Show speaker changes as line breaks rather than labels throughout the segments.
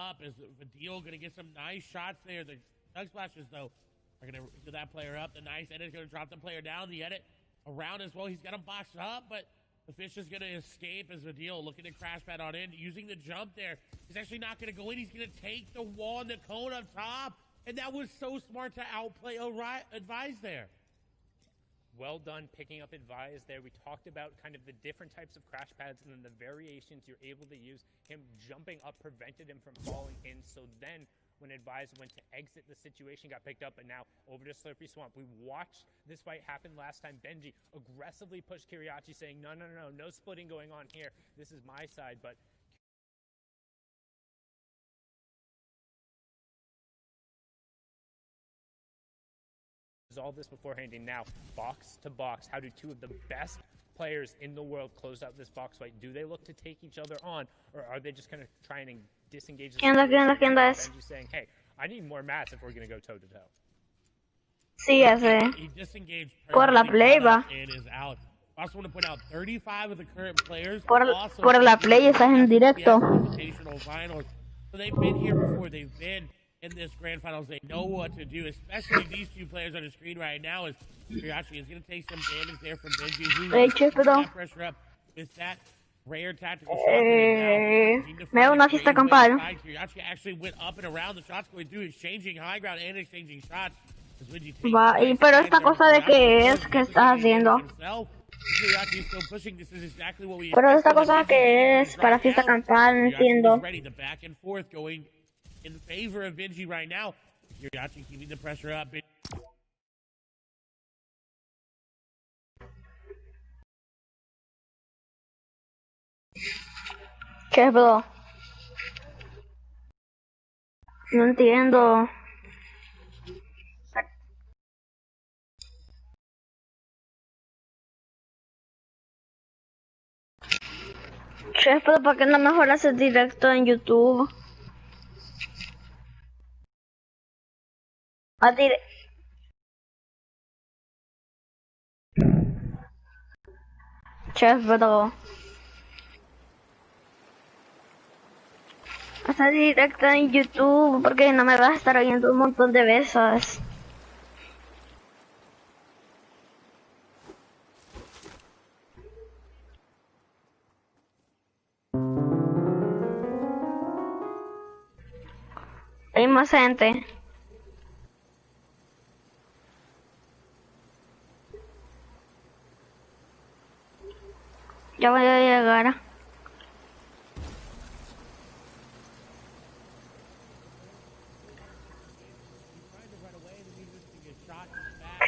up. Is Vadil going to get some nice shots there? The Doug Splashes, though, are going to get that player up. The nice edit is going to drop the player down. The edit around as well. He's got him boxed up, but the fish is going to escape as Vadil looking to crash pad on in. Using the jump there. He's actually not going to go in. He's going to take the wall and the cone up top. And that was so smart to outplay Advise there.
Well done picking up Advise there. We talked about kind of the different types of crash pads and then the variations you're able to use. Him jumping up prevented him from falling in. So then when Advise went to exit, the situation got picked up, and now over to Slurpy Swamp. We watched this fight happen last time. Benji aggressively pushed Kiriachi, saying, no splitting going on here. This is my side, but all this beforehand, and now box to box. How do two of the best players in the world close out this box fight? Do they look to take each other on, or are they just kind of trying to disengage?
¿Quién es?
Benji saying, hey, I need more mats if we're going to go toe to toe.
Sí, ese.
He disengaged
Por la play, va.
And is out. I also want to point out 35 of the current players.
Por la play, estás en directo.
Finals. So they've been here before. They've been in this grand finals. They know what to do, especially these two players on the screen right now. Is Kiriachi is going to take some damage there from Benji, who that pressure up with that rare tactical shot.
Me da una fiesta campal.
Kiriachi actually went up and around the shots going through, exchanging high ground and exchanging shots.
Va, y pero esta cosa de qué es que estás haciendo. Pero esta cosa que es para fiesta campal, no entiendo.
In favor of Benji right now. Kiriachi keeping the pressure up.
¿Qué pedo? No entiendo. Che, pero ¿por qué no mejor haces directo en YouTube? Chef, pero hasta directo en YouTube porque no me vas a estar oyendo un montón de veces. Hay más gente. Ya voy a llegar.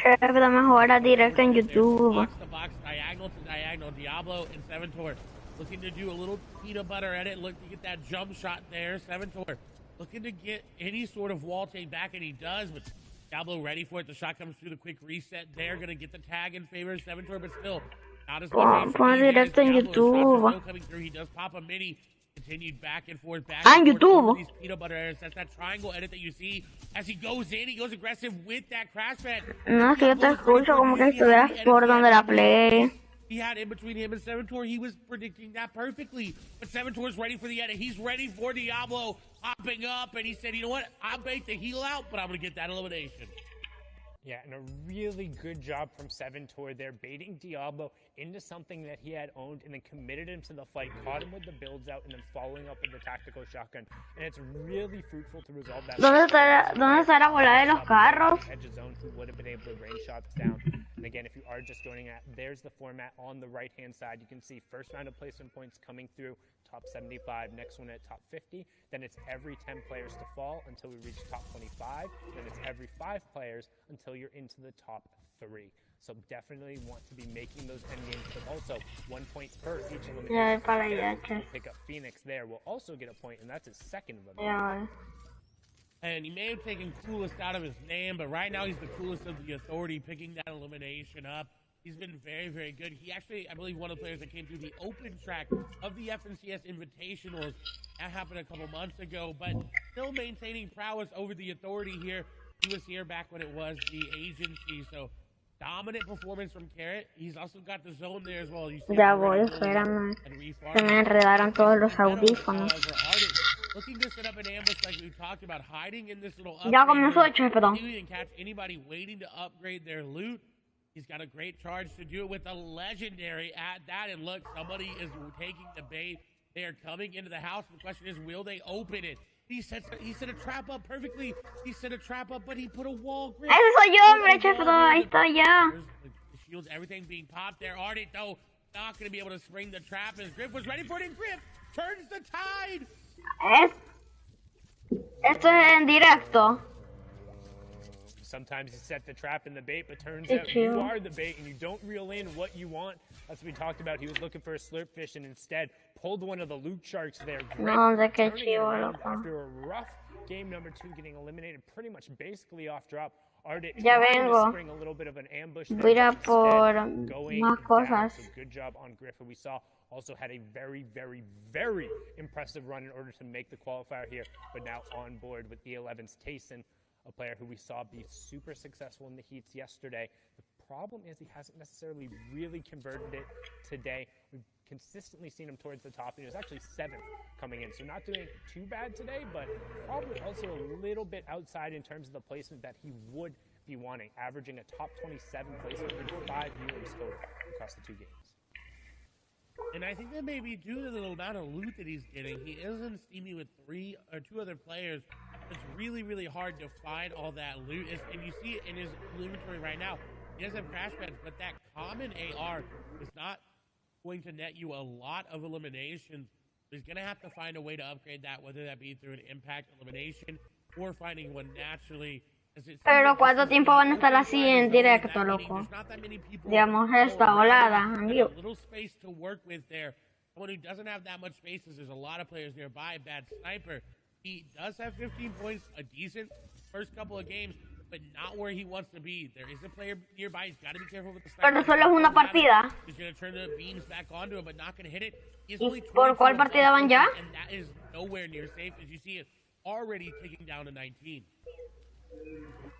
Pero mejor directo en YouTube.
Box to box, diagonal to diagonal. Diablo and Seventor looking to do a little peanut butter edit. Look to get that jump shot there. Seventor looking to get any sort of wall take back, and he does. But Diablo ready for it. The shot comes through the quick reset there. Going to get the tag in favor of Seventor, but still not as much.
Pon directo en YouTube.
Coming through. He does pop a mini. Continued back and forth.
En YouTube.
These peanut butter edits. That's that triangle edit that you see as he goes in. He goes aggressive with that crash pad.
No, es que yo te escucho como que estuvieras por donde la play.
He had in between him and Seventor. He was predicting that perfectly. But Seventor's ready for the edit. He's ready for Diablo hopping up. And he said, you know what? I'll bait the heal out, but I'm going to get that elimination.
Yeah, and a really good job from Seventor there, baiting Diablo into something that he had owned and then committed him to the fight, caught him with the builds out, and then following up with the tactical shotgun. And it's really fruitful to resolve that.
¿Dónde está la bola de los carros?
Edge of zone, who would have been able to rain shots down. And again, if you are just joining at, there's the format on the right-hand side. You can see first round of placement points coming through, top 75, next one at top 50. Then it's every 10 players to fall until we reach top 25. Then it's every 5 players until you're into the top 3. So definitely want to be making those end games, but also 1 point per each elimination. Pick up Phoenix there. Will also get a point, and that's his second of them.
Yeah.
And he may have taken coolest out of his name, but right now he's the coolest of the authority, picking that elimination up. He's been very, very good. He actually, I believe, one of the players that came through the open track of the FNCS Invitationals. That happened a couple months ago, but still maintaining prowess over the authority here. He was here back when it was the agency, so dominant performance from Carrot. He's also got the zone there as well.
Ya voy, espérame. Se me enredaron todos los audífonos.
looking to set up an ambush like we talked about, hiding in this little upgrade
Ya comenzó,
room.
Chefe, perdón.
He didn't catch anybody waiting to upgrade their loot. He's got a great charge to do it with a legendary at that. And look, somebody is taking the bait. They are coming into the house. The question is, will they open it? He set a trap up perfectly. He set a trap up, but he put a wall grip.
Ese soy yo, hombre, Chefe, ahí estoy ya.
The shields, everything being popped there. Ardent, though, not going to be able to spring the trap as Griff was ready for it, and Griff turns the tide.
Esto es en directo.
Sometimes you set the trap in the bait, but turns out you are the bait and you don't reel in what you want. That's what we talked about. He was looking for a slurp fish and instead pulled one of the loot sharks there.
No, de qué
Turning it
chivo,
around
loco.
after a rough game number 2, getting eliminated pretty much basically off drop. Ardent
Ya
trying to
vengo.
spring a little bit of an ambush
Voy a ir
there,
a
but
por
instead going
más
down.
cosas.
So good job on Griffin. We saw also had a very, very, very impressive run in order to make the qualifier here, but now on board with E11's Tayson, a player who we saw be super successful in the heats yesterday. The problem is he hasn't necessarily really converted it today. We've consistently seen him towards the top. He was actually 7th coming in, so not doing too bad today, but probably also a little bit outside in terms of the placement that he would be wanting, averaging a top 27 placement with 5 viewers total across the 2 games.
And I think that may be due to the amount of loot that he's getting. He isn't steamy with 3 or 2 other players. It's really, really hard to find all that loot. And you see it in his inventory right now. He doesn't have crash pads, but that common AR is not going to net you a lot of eliminations. He's going to have to find a way to upgrade that, whether that be through an impact elimination or finding one naturally.
Pero ¿cuánto tiempo van a estar así en directo, loco? Digamos, esta volada, amigo.
Little space to work with there. Someone who doesn't have that much space is there's a lot of players nearby. Bad sniper. He does have 15 points, a decent first couple of games, but not where he wants to be. There is a player nearby. He's got to be careful with the sniper.
Pero solo es una partida.
He's going to turn the beams back onto him, but not going to hit it.
¿Y por cuál partida van ya?
And that is nowhere near safe, as you see it already taking down to 19.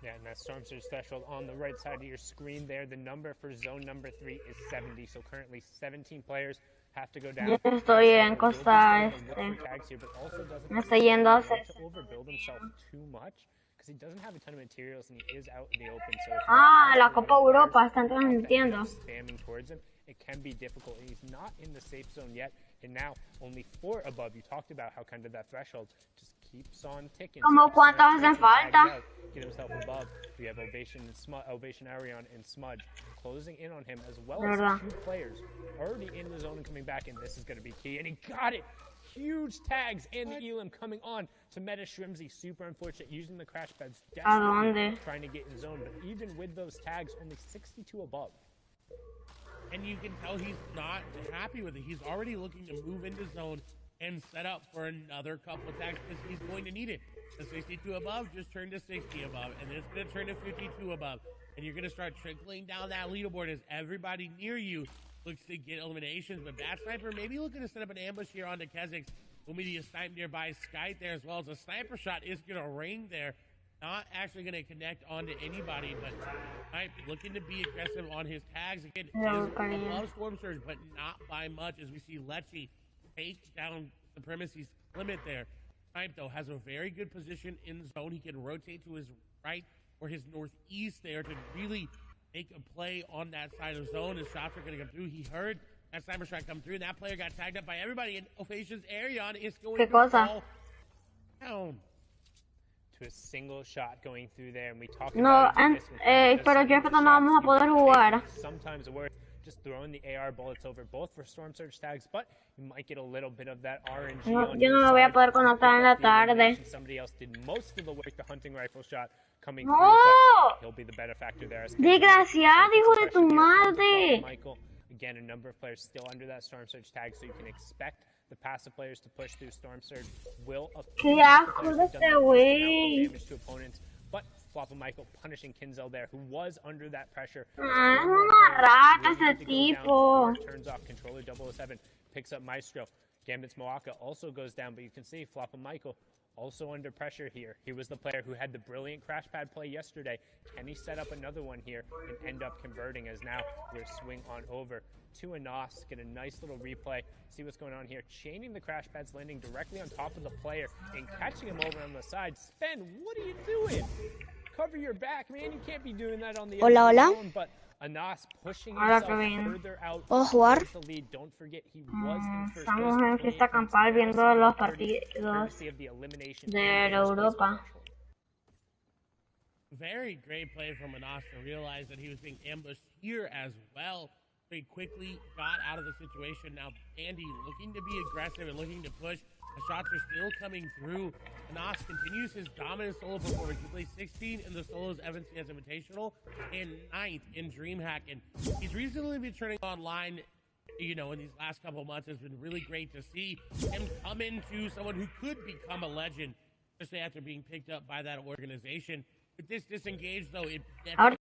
Yeah, and that Storm Surge threshold on the right side of your screen there. The number for zone number 3 is 70, so currently 17 players have to go down.
Yo estoy en costa me estoy yendo a hacer.
To overbuild himself too much because he doesn't have a ton of materials and he is out in the open. So
la Copa Europa están transmitiendo.
Spamming towards him, it can be difficult. And he's not in the safe zone yet, and now only 4 above. You talked about how kind of that threshold just keeps on ticking.
¿Cómo cuántos hacen falta?
Get himself above. We have Ovation Arion and Smudge closing in on him, as well as 2 players already in the zone and coming back, and this is going to be key. And he got it! Huge tags, and the Elam coming on to meta Shrimsy. Super unfortunate, using the crash pads, desperately trying to get in zone, but even with those tags, only 62 above.
And you can tell he's not happy with it. He's already looking to move into zone and set up for another couple of tags because he's going to need it. The 62 above just turned to 60 above, and it's going to turn to 52 above. And you're going to start trickling down that leaderboard as everybody near you looks to get eliminations. But Bad Sniper maybe looking to set up an ambush here onto Kezix. We'll be a snipe nearby Skype there as well as a sniper shot is going to ring there. Not actually going to connect onto anybody, but Snipe looking to be aggressive on his tags. Again, is above Storm Surge, but not by much as we see Lecce take down Supremacy's limit there. Snipe, though, has a very good position in zone. He can rotate to his right or his northeast there to really make a play on that side of zone. His shots are going to come through. He heard that sniper shot come through, and that player got tagged up by everybody, and Ovation's Arion is going to fall down.
To a single shot going through there, and we talked
about pero Jeff no vamos a poder jugar.
Sometimes worth just throwing the AR bullets over both for Storm Surge tags, but you might get a little bit of that RNG.
No, yo no me voy a poder conectar en la tarde.
Somebody else did most of the work, the hunting rifle shot coming
through,
but he'll be the benefactor there.
Desgraciado, hijo de tu madre.
Michael, again, a number of players still under that Storm Surge tag, so you can expect the passive players to push through. Storm Surge will
qué asco de este güey.
Damage to opponents, but Floppa Michael punishing Kinzel there, who was under that pressure.
Es una rata ese tipo.
Turns off controller 007, picks up Maestro. Gambit's Moaka also goes down, but you can see Floppa Michael also under pressure here. He was the player who had the brilliant crash pad play yesterday. Can he set up another one here and end up converting, as now we'll swing on over to Anas, get a nice little replay, see what's going on here. Chaining the crash pads, landing directly on top of the player and catching him over on the side. Spen, what are you doing? Cover your back, man. You can't be doing that on the
Hola,
edge of the
hola.
zone, but Anas pushing
Hola,
himself
Kevin.
further out
¿Puedo jugar?
towards the lead. Don't forget he was in first
Estamos
place
en
with
fiesta
28 points.
campal
Now
viendo
sitting
los
in 30,
partidos
courtesy of the elimination
de
and
la
first place
Europa.
differential.
Very great play from Anas to realize that he was being ambushed here as well. He quickly got out of the situation. Now Andy looking to be aggressive and looking to push. The shots are still coming through. Anas continues his dominant solo performance. He plays 16 in the solos Evan CS Invitational and 9th in DreamHack. And he's recently been turning online, you know, in these last couple of months. It's been really great to see him come into someone who could become a legend, especially after being picked up by that organization. With this disengage, though, it
Ahorita